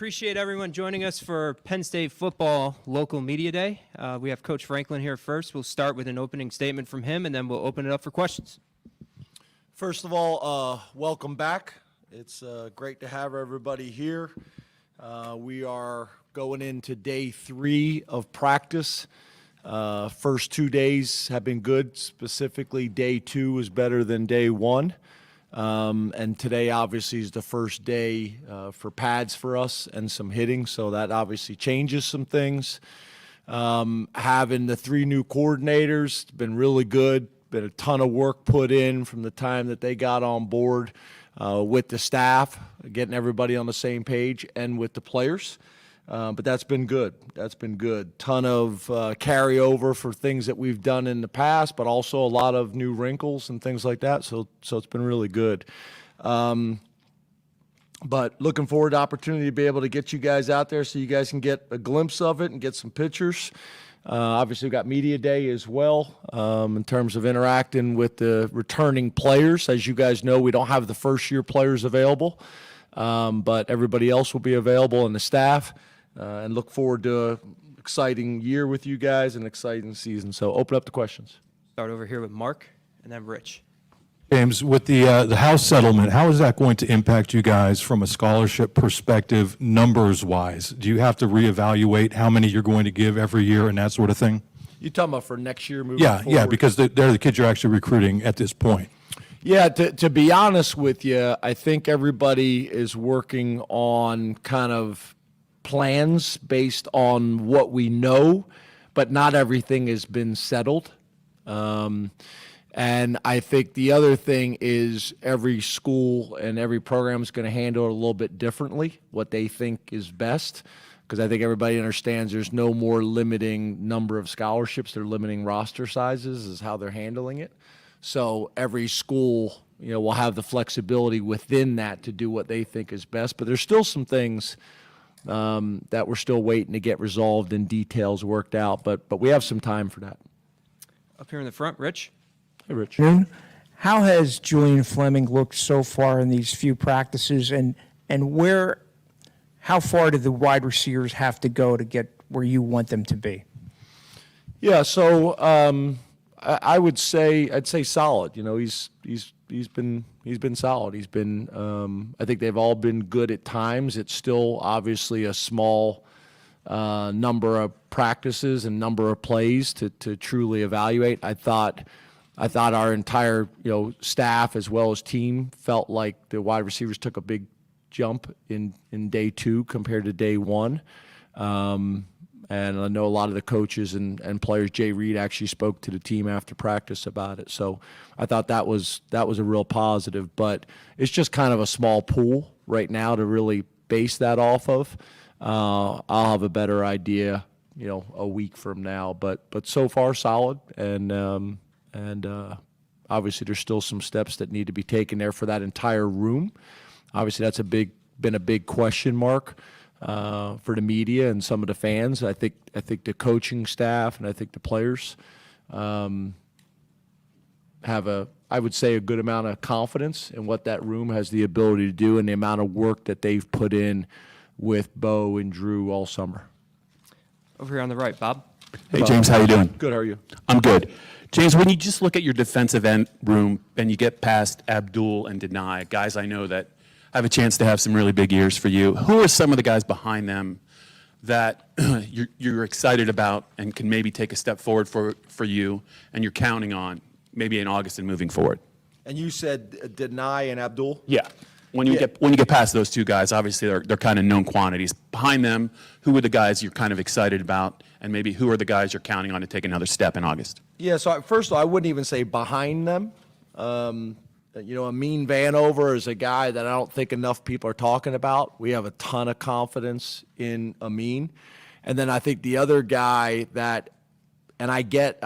Appreciate everyone joining us for Penn State Football Local Media Day. We have Coach Franklin here first. We'll start with an opening statement from him, and then we'll open it up for questions. First of all, welcome back. It's great to have everybody here. We are going into day 3 of practice. First 2 days have been good. Specifically, day 2 is better than day 1. And today obviously is the first day for pads for us and some hitting, so that obviously changes some things. Having the 3 new coordinators, it's been really good. Been a ton of work put in from the time that they got on board with the staff, getting everybody on the same page, and with the players. But that's been good. That's been good. Ton of carryover for things that we've done in the past, but also a lot of new wrinkles and things like that. So it's been really good. But looking forward to the opportunity to be able to get you guys out there so you guys can get a glimpse of it and get some pictures. Obviously, we've got Media Day as well in terms of interacting with the returning players. As you guys know, we don't have the first-year players available, but everybody else will be available in the staff. And look forward to an exciting year with you guys and an exciting season. So open up the questions. Start over here with Mark and then Rich. James, with the House settlement, how is that going to impact you guys from a scholarship perspective, numbers-wise? Do you have to reevaluate how many you're going to give every year and that sort of thing? You talking about for next year moving forward? Yeah, because they're the kids you're actually recruiting at this point. Yeah, to be honest with you, I think everybody is working on kind of plans based on what we know, but not everything has been settled. And I think the other thing is every school and every program is going to handle it a little bit differently, what they think is best, because I think everybody understands there's no more limiting number of scholarships. They're limiting roster sizes is how they're handling it. So every school, will have the flexibility within that to do what they think is best. But there's still some things that we're still waiting to get resolved and details worked out. But we have some time for that. Up here in the front, Rich. Hey, Rich. How has Julian Fleming looked so far in these few practices, and how far do the wide receivers have to go to get where you want them to be? Yeah, so I'd say solid. He's been solid. He's been I think they've all been good at times. It's still obviously a small number of practices and number of plays to truly evaluate. I thought our entire staff as well as team felt like the wide receivers took a big jump in day 2 compared to day 1. And I know a lot of the coaches and players. Jay Reed actually spoke to the team after practice about it. So I thought that was a real positive. But it's just kind of a small pool right now to really base that off of. I'll have a better idea, a week from now. But so far solid, and obviously there's still some steps that need to be taken there for that entire room. Obviously that's been a big question mark for the media and some of the fans. I think the coaching staff and I think the players have I would say a good amount of confidence in what that room has the ability to do and the amount of work that they've put in with Bo and Drew all summer. Over here on the right, Bob. Hey, James, how you doing? Good, how are you? I'm good. James, when you just look at your defensive end room and you get past Abdul and Nittany, guys I know that have a chance to have some really big years for you, who are some of the guys behind them that you're excited about and can maybe take a step forward for you and you're counting on maybe in August and moving forward? And you said Nittany and Abdul? Yeah. When you get past those two guys, obviously they're kind of known quantities. Behind them, who are the guys you're kind of excited about, and maybe who are the guys you're counting on to take another step in August? Yeah, so first of all, I wouldn't even say behind them. Amin Vanover is a guy that I don't think enough people are talking about. We have a ton of confidence in Amin. And then I think the other guy that, and I get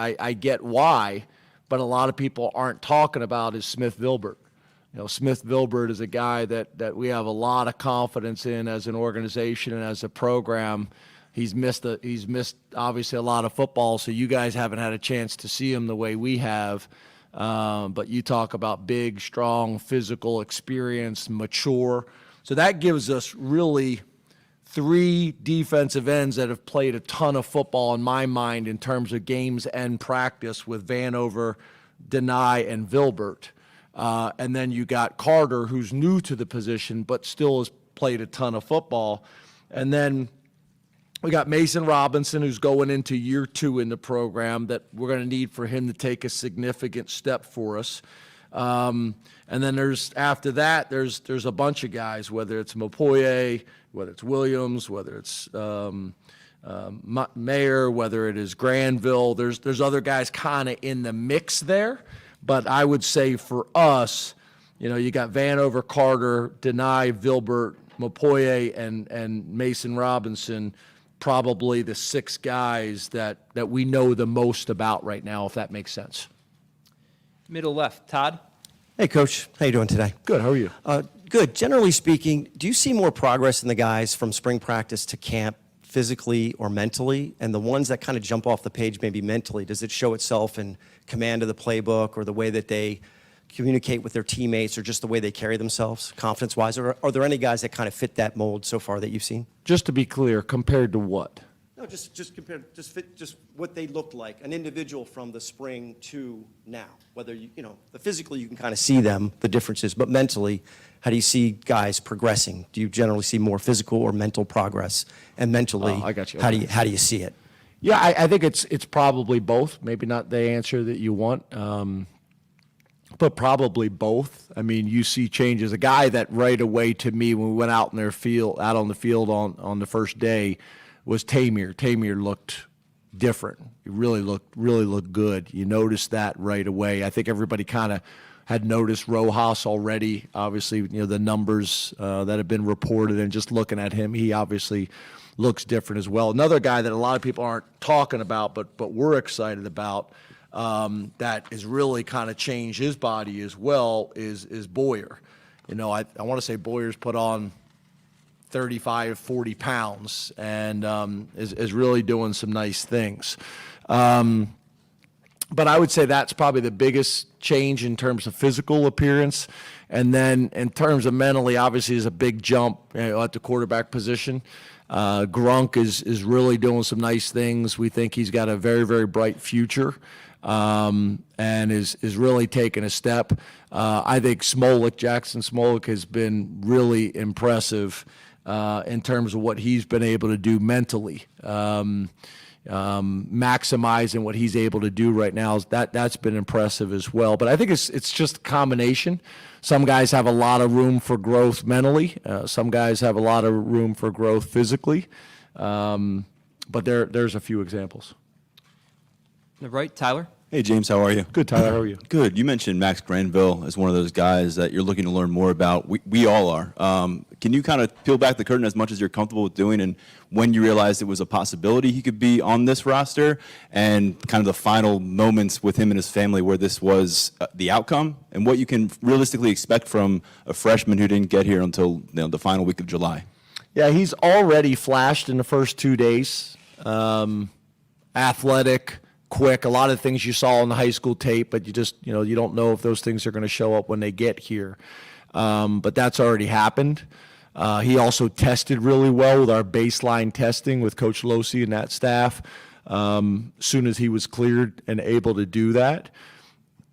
why, but a lot of people aren't talking about is Smith Vilbert. Smith Vilbert is a guy that we have a lot of confidence in as an organization and as a program. He's missed obviously a lot of football, so you guys haven't had a chance to see him the way we have. But you talk about big, strong, physical, experienced, mature. So that gives us really three defensive ends that have played a ton of football in my mind in terms of games and practice with Vanover, Denai, and Vilbert. And then you got Carter, who's new to the position but still has played a ton of football. And then we got Mason Robinson, who's going into year 2 in the program that we're going to need for him to take a significant step for us. And then after that, there's a bunch of guys, whether it's Mopoye, whether it's Williams, whether it's Mayer, whether it is Granville. There's other guys kind of in the mix there. But I would say for us, you got Vanover, Carter, Denai, Vilbert, Mopoye, and Mason Robinson, probably the 6 guys that we know the most about right now, if that makes sense. Middle left, Todd. Hey, Coach. How you doing today? Good. How are you? Good. Generally speaking, do you see more progress in the guys from spring practice to camp physically or mentally? And the ones that kind of jump off the page maybe mentally, does it show itself in command of the playbook or the way that they communicate with their teammates or just the way they carry themselves confidence-wise? Or are there any guys that kind of fit that mold so far that you've seen? Just to be clear, compared to what? No, just compare, just what they looked like, an individual from the spring to now. Whether the physically you can kind of see them, the differences, but mentally, how do you see guys progressing? Do you generally see more physical or mental progress? And mentally, I got you. How do you see it? Yeah, I think it's probably both. Maybe not the answer that you want, but probably both. I mean, you see changes. A guy that right away to me when we went out on the field on the first day was Tamir. Tamir looked different. He really looked good. You noticed that right away. I think everybody kind of had noticed Rojas already. Obviously, the numbers that have been reported, and just looking at him, he obviously looks different as well. Another guy that a lot of people aren't talking about, but we're excited about, that has really kind of changed his body as well is Boyer. I want to say Boyer's put on 35, 40 pounds and is really doing some nice things. But I would say that's probably the biggest change in terms of physical appearance. And then in terms of mentally, obviously, is a big jump at the quarterback position. Grunk is really doing some nice things. We think he's got a very, very bright future, and is really taking a step. I think Jackson Smolik has been really impressive in terms of what he's been able to do mentally. Maximizing what he's able to do right now, that's been impressive as well. But I think it's just a combination. Some guys have a lot of room for growth mentally. Some guys have a lot of room for growth physically. But there's a few examples. The right, Tyler. Hey, James, how are you? Good, Tyler. How are you? Good. You mentioned Max Granville as one of those guys that you're looking to learn more about. We all are. Can you kind of peel back the curtain as much as you're comfortable with doing, and when you realized it was a possibility he could be on this roster, and kind of the final moments with him and his family where this was the outcome, and what you can realistically expect from a freshman who didn't get here until the final week of July? Yeah, he's already flashed in the first 2 days. Athletic, quick, a lot of things you saw on the high school tape, but you just, you don't know if those things are going to show up when they get here. But that's already happened. He also tested really well with our baseline testing with Coach Losi and that staff soon as he was cleared and able to do that.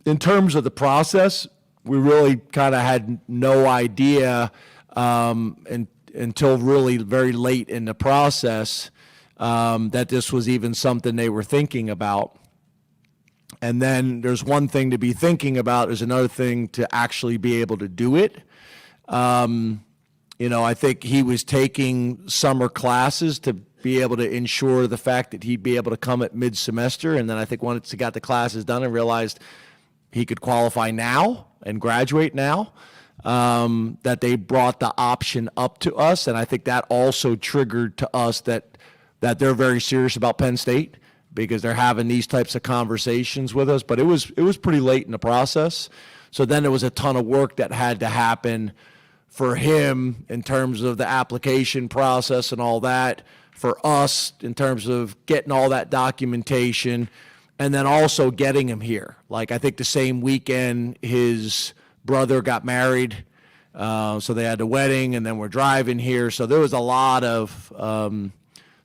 In terms of the process, we really kind of had no idea until really very late in the process that this was even something they were thinking about. And then there's one thing to be thinking about, there's another thing to actually be able to do it. I think he was taking summer classes to be able to ensure the fact that he'd be able to come at mid-semester. And then I think once he got the classes done and realized he could qualify now and graduate now, that they brought the option up to us. And I think that also triggered to us that they're very serious about Penn State, because they're having these types of conversations with us. But it was pretty late in the process. So then there was a ton of work that had to happen for him in terms of the application process and all that, for us in terms of getting all that documentation, and then also getting him here. Like, I think the same weekend his brother got married, So they had the wedding, and then we're driving here. So there was a lot of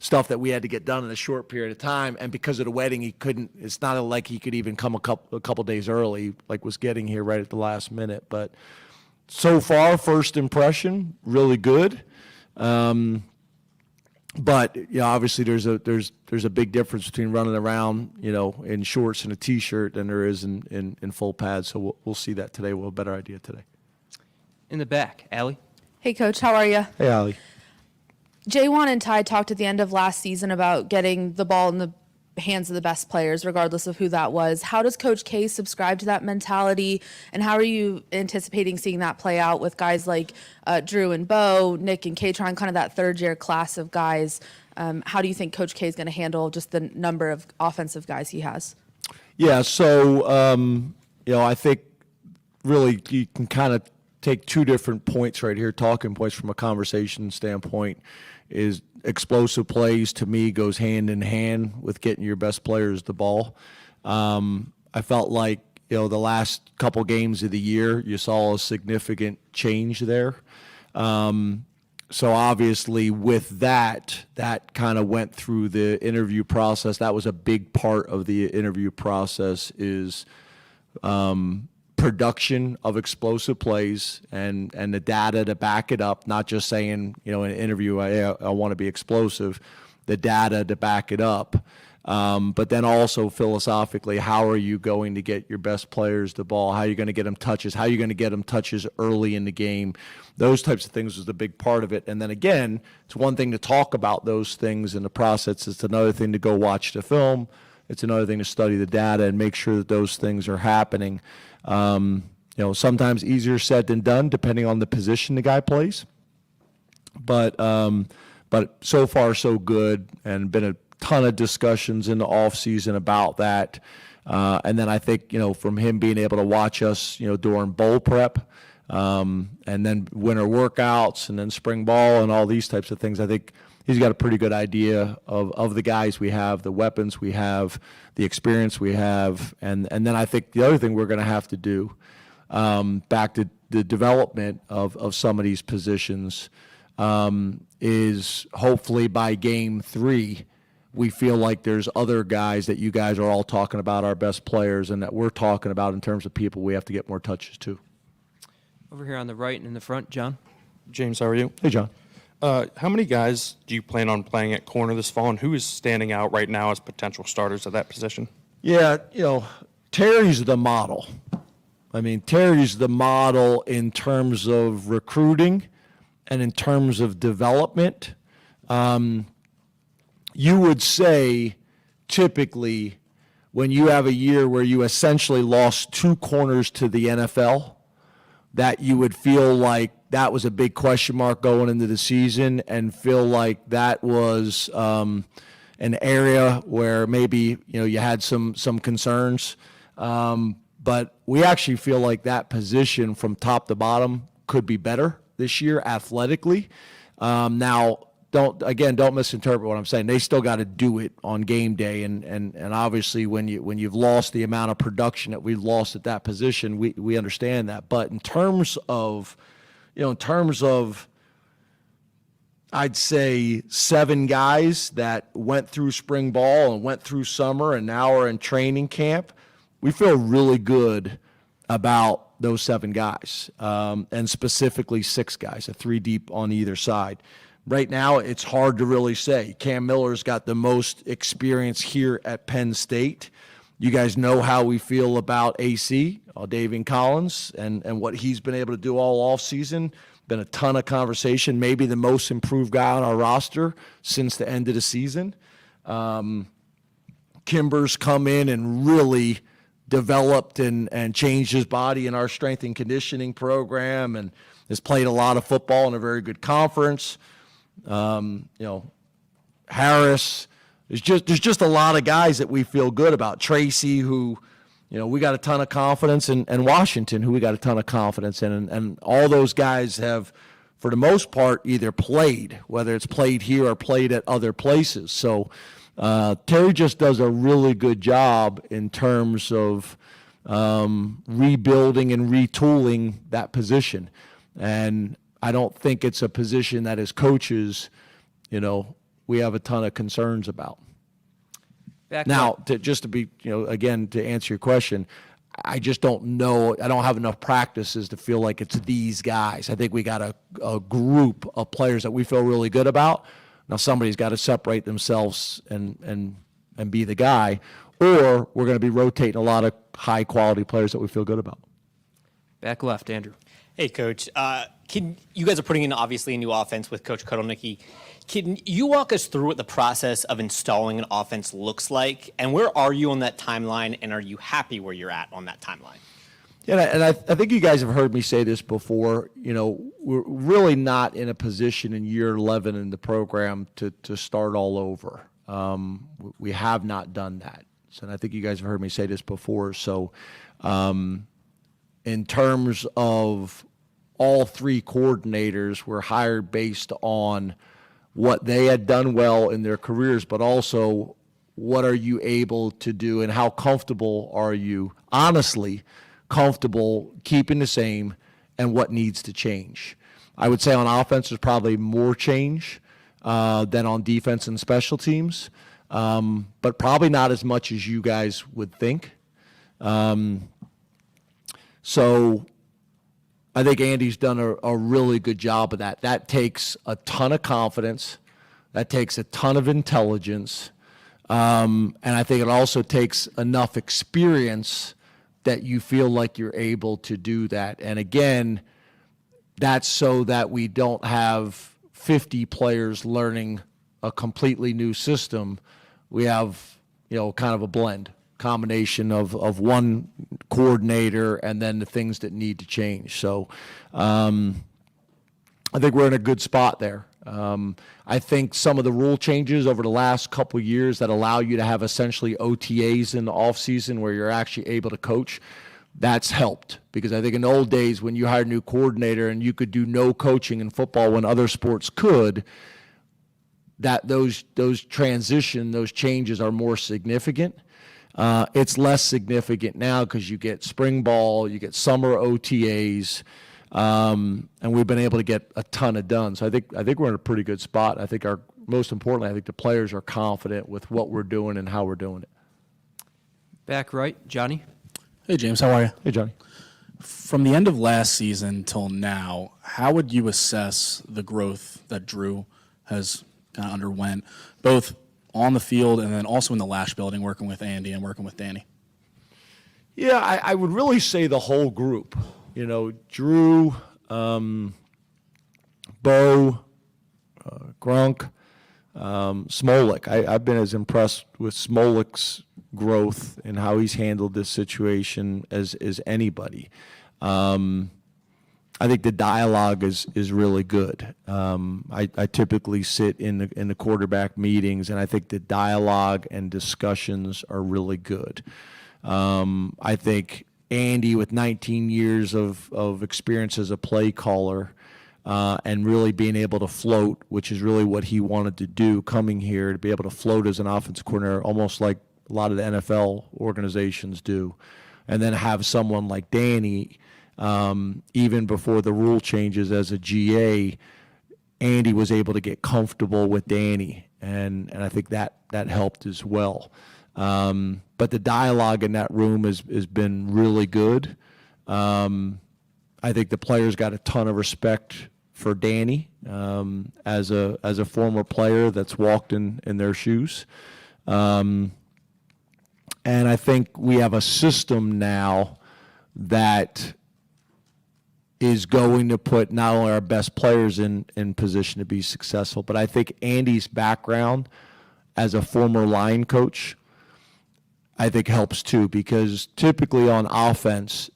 stuff that we had to get done in a short period of time. And because of the wedding, he couldn't. It's not like he could even come a couple days early, like was getting here right at the last minute. But so far, first impression, really good. But obviously there's a big difference between running around, in shorts and a t-shirt than there is in full pads. So we'll see that today. We'll have a better idea today. In the back, Allie. Hey, Coach, how are you? Hey, Allie. Jaywan and Ty talked at the end of last season about getting the ball in the hands of the best players, regardless of who that was. How does Coach K subscribe to that mentality, and how are you anticipating seeing that play out with guys like Drew and Bo, Nick and Katron, kind of that third-year class of guys? How do you think Coach K is going to handle just the number of offensive guys he has? Yeah, so, I think really you can kind of take two different points right here, talking points from a conversation standpoint. Is explosive plays, to me, goes hand in hand with getting your best players the ball. I felt like, the last couple games of the year, you saw a significant change there. So obviously with that kind of went through the interview process. That was a big part of the interview process, is production of explosive plays and the data to back it up, not just saying, in an interview, I want to be explosive, the data to back it up. But then also philosophically, how are you going to get your best players the ball? How are you going to get them touches? How are you going to get them touches early in the game? Those types of things was the big part of it. And then again, it's one thing to talk about those things in the process. It's another thing to go watch the film. It's another thing to study the data and make sure that those things are happening. Sometimes easier said than done, depending on the position the guy plays. But so far so good, and been a ton of discussions in the off season about that. And then I think, from him being able to watch us, during bowl prep, and then winter workouts, and then spring ball and all these types of things, I think he's got a pretty good idea of the guys we have, the weapons we have, the experience we have. And then I think the other thing we're going to have to do, back to the development of some of these positions, is hopefully by game 3, we feel like there's other guys that you guys are all talking about, our best players, and that we're talking about in terms of people we have to get more touches to. Over here on the right and in the front, John. James, how are you? Hey, John. How many guys do you plan on playing at corner this fall, and who is standing out right now as potential starters at that position? Yeah, Terry's the model. Terry's the model in terms of recruiting and in terms of development. You would say typically when you have a year where you essentially lost 2 corners to the NFL, that you would feel like that was a big question mark going into the season, and feel like that was an area where maybe you had some concerns. But we actually feel like that position from top to bottom could be better this year athletically. Now, don't misinterpret what I'm saying. They still got to do it on game day, and obviously when you've lost the amount of production that we've lost at that position, we understand that. But in terms of I'd say 7 guys that went through spring ball and went through summer and now are in training camp, we feel really good about those 7 guys, and specifically 6 guys, a 3 deep on either side. Right now, it's hard to really say. Cam Miller's got the most experience here at Penn State. You guys know how we feel about AC, Davian Collins, and what he's been able to do all offseason. Been a ton of conversation, maybe the most improved guy on our roster since the end of the season. Kimber's come in and really developed and changed his body in our strength and conditioning program, and has played a lot of football in a very good conference. Harris, there's just a lot of guys that we feel good about. Tracy, who, we got a ton of confidence in, and Washington, who we got a ton of confidence in, and all those guys have, for the most part, either played, whether it's played here or played at other places. So Terry just does a really good job in terms of rebuilding and retooling that position. And I don't think it's a position that as coaches, we have a ton of concerns about. Now, just to be, again, to answer your question, I just don't know. I don't have enough practices to feel like it's these guys. I think we got a group of players that we feel really good about. Now, somebody's got to separate themselves and be the guy, or we're going to be rotating a lot of high-quality players that we feel good about. Back left, Andrew. Hey, Coach. You guys are putting in, obviously, a new offense with Coach Kotelnicki. Can you walk us through what the process of installing an offense looks like, and where are you on that timeline, and are you happy where you're at on that timeline? Yeah, and I think you guys have heard me say this before. We're really not in a position in year 11 in the program to start all over. We have not done that. So, and I think you guys have heard me say this before. So, in terms of all three coordinators were hired based on what they had done well in their careers, but also what are you able to do and how comfortable are you, honestly, comfortable keeping the same and what needs to change. I would say on offense there's probably more change than on defense and special teams, but probably not as much as you guys would think. So I think Andy's done a really good job of that. That takes a ton of confidence. That takes a ton of intelligence. And I think it also takes enough experience that you feel like you're able to do that. And again, that's so that we don't have 50 players learning a completely new system. We have, kind of a blend. Combination of one coordinator and then the things that need to change. So I think we're in a good spot there. I think some of the rule changes over the last couple of years that allow you to have essentially OTAs in the offseason where you're actually able to coach, that's helped. Because I think in the old days when you hired a new coordinator and you could do no coaching in football when other sports could, that those changes are more significant. It's less significant now because you get spring ball, you get summer OTAs, and we've been able to get a ton of done. So I think we're in a pretty good spot. I think most importantly, I think the players are confident with what we're doing and how we're doing it. Back right, Johnny. Hey, James, how are you? Hey, Johnny. From the end of last season till now, how would you assess the growth that Drew has kind of underwent, both on the field and then also in the Lash building, working with Andy and working with Danny? Yeah, I would really say the whole group. Drew, Bo, Grunk, Smolik. I've been as impressed with Smolik's growth and how he's handled this situation as anybody. I think the dialogue is really good. I typically sit in the quarterback meetings, and I think the dialogue and discussions are really good. I think Andy, with 19 years of experience as a play caller, and really being able to float, which is really what he wanted to do coming here, to be able to float as an offensive coordinator, almost like a lot of the NFL organizations do, and then have someone like Danny. Even before the rule changes as a GA, Andy was able to get comfortable with Danny, and I think that helped as well. But the dialogue in that room has been really good. I think the players got a ton of respect for Danny as a former player that's walked in their shoes. And I think we have a system now that is going to put not only our best players in position to be successful, but I think Andy's background as a former line coach, I think helps too, because typically on offense,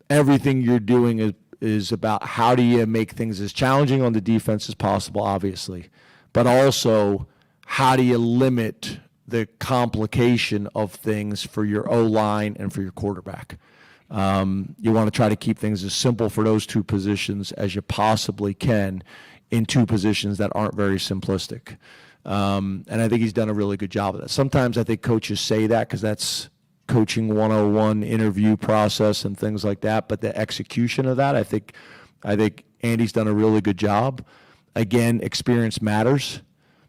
everything you're doing is about how do you make things as challenging on the defense as possible, obviously, but also how do you limit the complication of things for your O-line and for your quarterback. You want to try to keep things as simple for those two positions as you possibly can in two positions that aren't very simplistic. And I think he's done a really good job of that. Sometimes I think coaches say that because that's coaching 101 interview process and things like that, but the execution of that, I think I think Andy's done a really good job. Again, experience matters.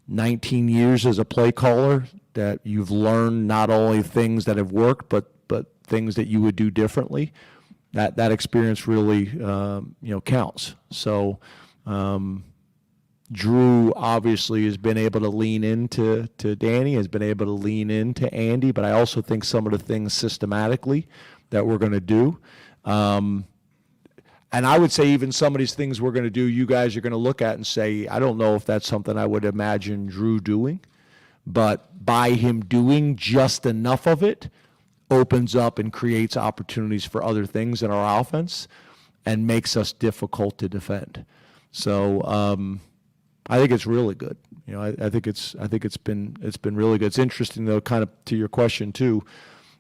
19 years as a play caller, that you've learned not only things that have worked, but things that you would do differently. That experience really counts. So Drew obviously has been able to lean into Danny, has been able to lean into Andy, but I also think some of the things systematically that we're going to do. And I would say even some of these things we're going to do, you guys are going to look at and say, I don't know if that's something I would imagine Drew doing, but by him doing just enough of it opens up and creates opportunities for other things in our offense and makes us difficult to defend. So I think it's really good. I think it's been really good. It's interesting though, kind of to your question too.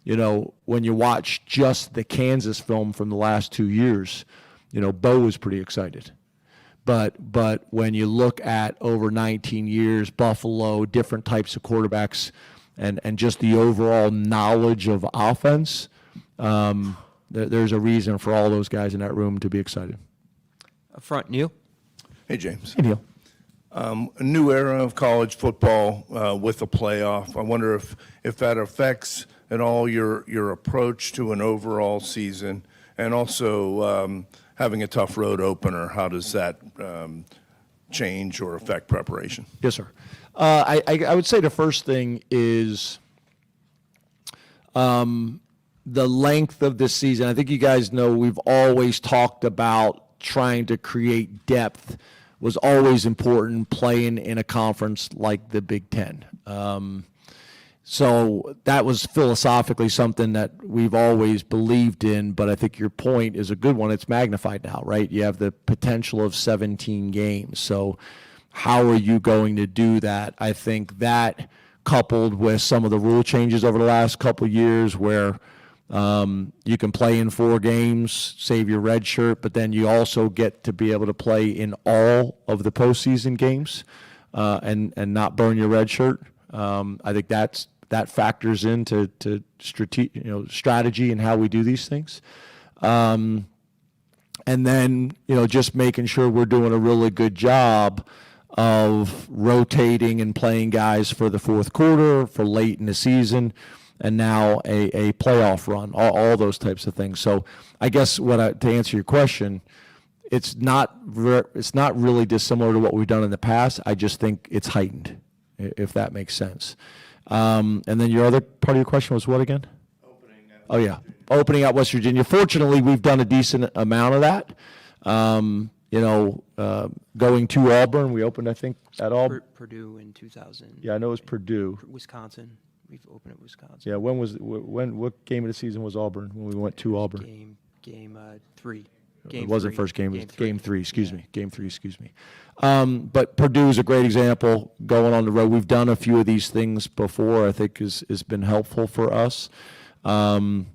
When you watch just the Kansas film from the last 2 years, Bo was pretty excited. But when you look at over 19 years, Buffalo, different types of quarterbacks, and just the overall knowledge of offense, there's a reason for all those guys in that room to be excited. Up front, Neil. Hey, James. Hey, Neil. A new era of college football with a playoff. I wonder if that affects at all your approach to an overall season, and also having a tough road opener. How does that change or affect preparation? Yes, sir. I would say the first thing is the length of this season. I think you guys know we've always talked about trying to create depth was always important playing in a conference like the Big Ten. So that was philosophically something that we've always believed in, but I think your point is a good one. It's magnified now, right? You have the potential of 17 games. So how are you going to do that? I think that coupled with some of the rule changes over the last couple of years where you can play in 4 games, save your red shirt, but then you also get to be able to play in all of the postseason games and not burn your red shirt. I think that factors into strategy and how we do these things. And then, just making sure we're doing a really good job of rotating and playing guys for the fourth quarter, for late in the season, and now a playoff run, all those types of things. So I guess to answer your question, it's not really dissimilar to what we've done in the past. I just think it's heightened, if that makes sense. And then your other part of your question was what again? Opening at West Virginia. Fortunately, we've done a decent amount of that. Going to Auburn, we opened, I think, at Auburn. Purdue in 2000. Yeah, I know it was Purdue. Wisconsin. We've opened at Wisconsin. Yeah, what game of the season was Auburn when we went to Auburn? Game 3. It wasn't first game. It was game 3. Excuse me. Game 3. Excuse me. But Purdue is a great example going on the road. We've done a few of these things before. I think has been helpful for us, and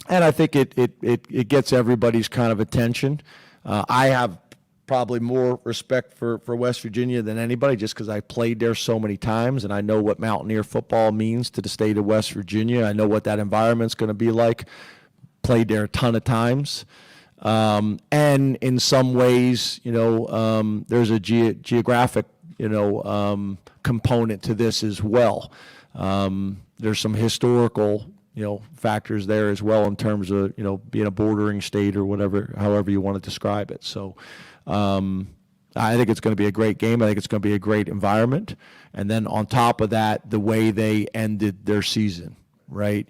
I think it gets everybody's kind of attention. I have probably more respect for West Virginia than anybody, just because I played there so many times and I know what Mountaineer football means to the state of West Virginia. I know what that environment's going to be like. Played there a ton of times. And in some ways, there's a geographic, component to this as well. There's some historical, factors there as well in terms of, being a bordering state or whatever, however you want to describe it. So I think it's going to be a great game. I think it's going to be a great environment. And then on top of that, the way they ended their season, right?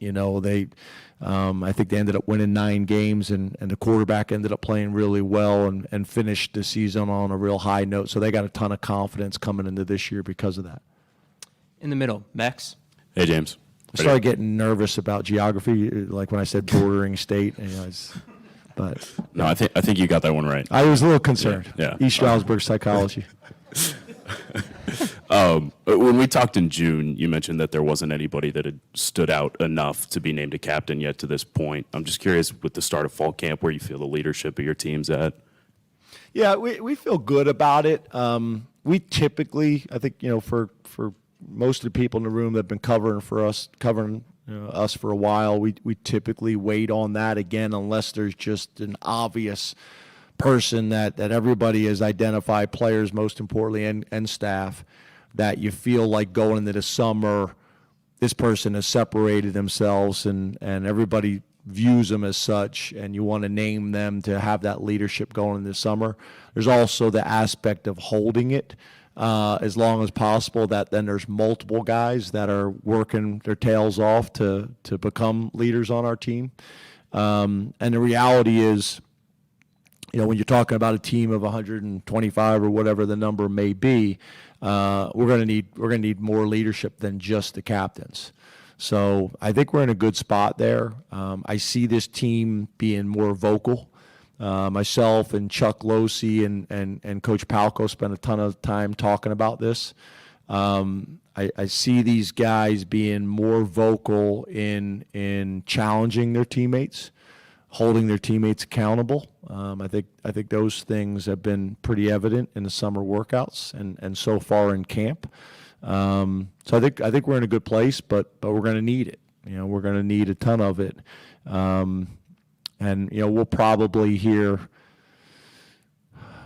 I think they ended up winning 9 games, and the quarterback ended up playing really well and finished the season on a real high note. So they got a ton of confidence coming into this year because of that. In the middle, Max. Hey, James. I started getting nervous about geography, like when I said bordering state. But No, I think you got that one right. I was a little concerned. Yeah. East Stroudsburg psychology. When we talked in June, you mentioned that there wasn't anybody that had stood out enough to be named a captain yet to this point. I'm just curious, with the start of fall camp, where you feel the leadership of your team's at. Yeah, we feel good about it. We typically, I think, for most of the people in the room that have been covering us for a while, we typically wait on that again, unless there's just an obvious person that everybody has identified, players most importantly, and staff, that you feel like going into the summer, this person has separated themselves and everybody views them as such, and you want to name them to have that leadership going into the summer. There's also the aspect of holding it as long as possible, that then there's multiple guys that are working their tails off to become leaders on our team. And the reality is, you know, when you're talking about a team of 125 or whatever the number may be, we're going to need more leadership than just the captains. So I think we're in a good spot there. I see this team being more vocal. Myself and Chuck Losey and Coach Palco spent a ton of time talking about this. I see these guys being more vocal in challenging their teammates, holding their teammates accountable. I think those things have been pretty evident in the summer workouts and so far in camp. So I think we're in a good place, but we're going to need it. You know, we're going to need a ton of it. And, you know, we'll probably hear,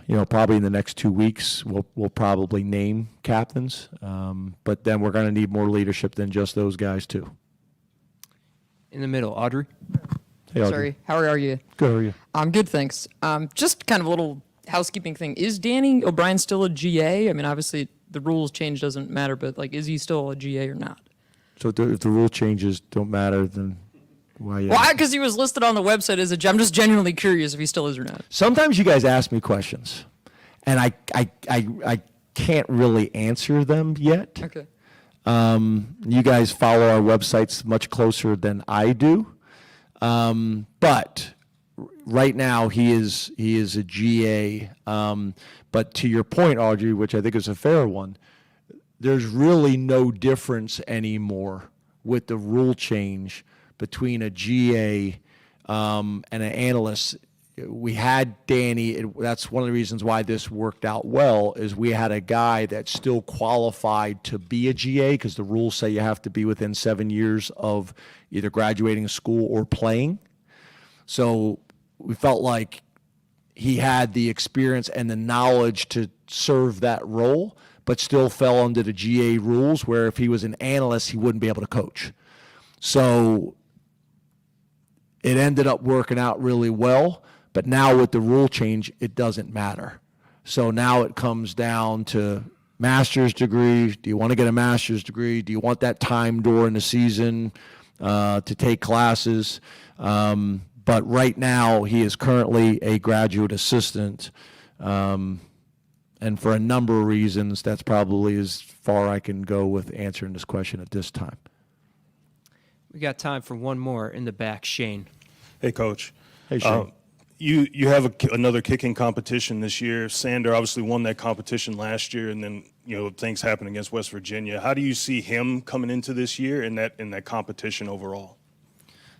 you know, probably in the next 2 weeks, we'll probably name captains. But then we're going to need more leadership than just those guys, too. In the middle, Audrey. Hey, Audrey. Sorry, how are you? Good, how are you? I'm good, thanks. Just kind of a little housekeeping thing. Is Danny O'Brien still a GA? I mean, obviously the rules change doesn't matter, but like, is he still a GA or not? So if the rule changes don't matter, then why? Why? Because he was listed on the website as a GA. I'm just genuinely curious if he still is or not. Sometimes you guys ask me questions, and I can't really answer them yet. Okay. You guys follow our websites much closer than I do. But right now he is a GA. But to your point, Audrey, which I think is a fair one, there's really no difference anymore with the rule change between a GA and an analyst. We had Danny. That's one of the reasons why this worked out well, is we had a guy that's still qualified to be a GA, because the rules say you have to be within 7 years of either graduating school or playing. So we felt like he had the experience and the knowledge to serve that role, but still fell under the GA rules, where if he was an analyst, he wouldn't be able to coach. So it ended up working out really well. But now with the rule change, it doesn't matter. So now it comes down to master's degree. Do you want to get a master's degree? Do you want that time during the season to take classes? But right now, he is currently a graduate assistant. And for a number of reasons, that's probably as far I can go with answering this question at this time. We got time for one more in the back, Shane. Hey, Coach. Hey, Shane. You have another kicking competition this year. Sander obviously won that competition last year, and then, you know, things happened against West Virginia. How do you see him coming into this year in that competition overall?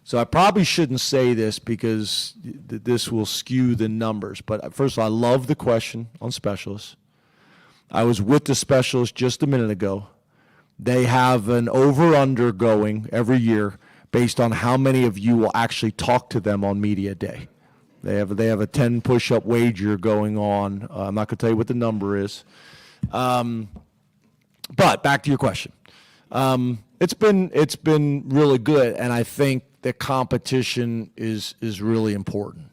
So I probably shouldn't say this because this will skew the numbers. But first of all, I love the question on specialists. I was with the specialists just a minute ago. They have an over-under going every year based on how many of you will actually talk to them on media day. They have a 10 push-up wager going on. I'm not going to tell you what the number is. But back to your question. It's been really good, and I think the competition is really important.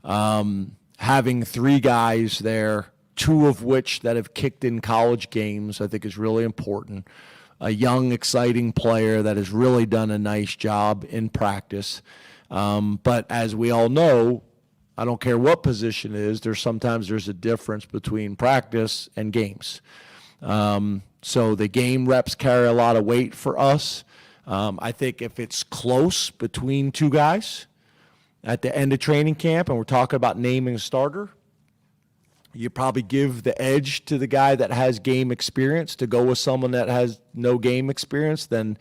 Having three guys there, two of which that have kicked in college games, I think is really important. A young, exciting player that has really done a nice job in practice. But as we all know, I don't care what position it is, sometimes there's a difference between practice and games. So the game reps carry a lot of weight for us. I think if it's close between two guys at the end of training camp and we're talking about naming a starter, you probably give the edge to the guy that has game experience to go with someone that has no game experience. Then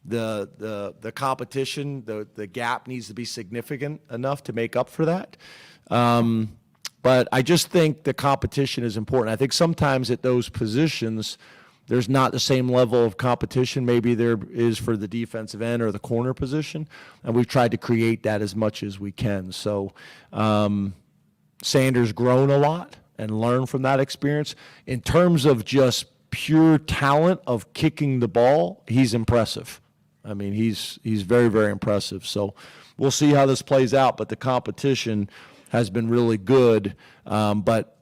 the competition, the gap needs to be significant enough to make up for that. But I just think the competition is important. I think sometimes at those positions, there's not the same level of competition maybe there is for the defensive end or the corner position, and we've tried to create that as much as we can. So Sanders grown a lot and learned from that experience. In terms of just pure talent of kicking the ball, he's impressive. I mean, he's very, very impressive. So we'll see how this plays out, but the competition has been really good. But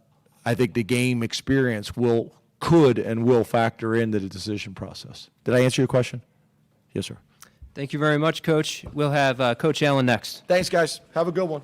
I think the game experience could and will factor into the decision process. Did I answer your question? Yes, sir. Thank you very much, Coach. We'll have Coach Allen next. Thanks, guys. Have a good one.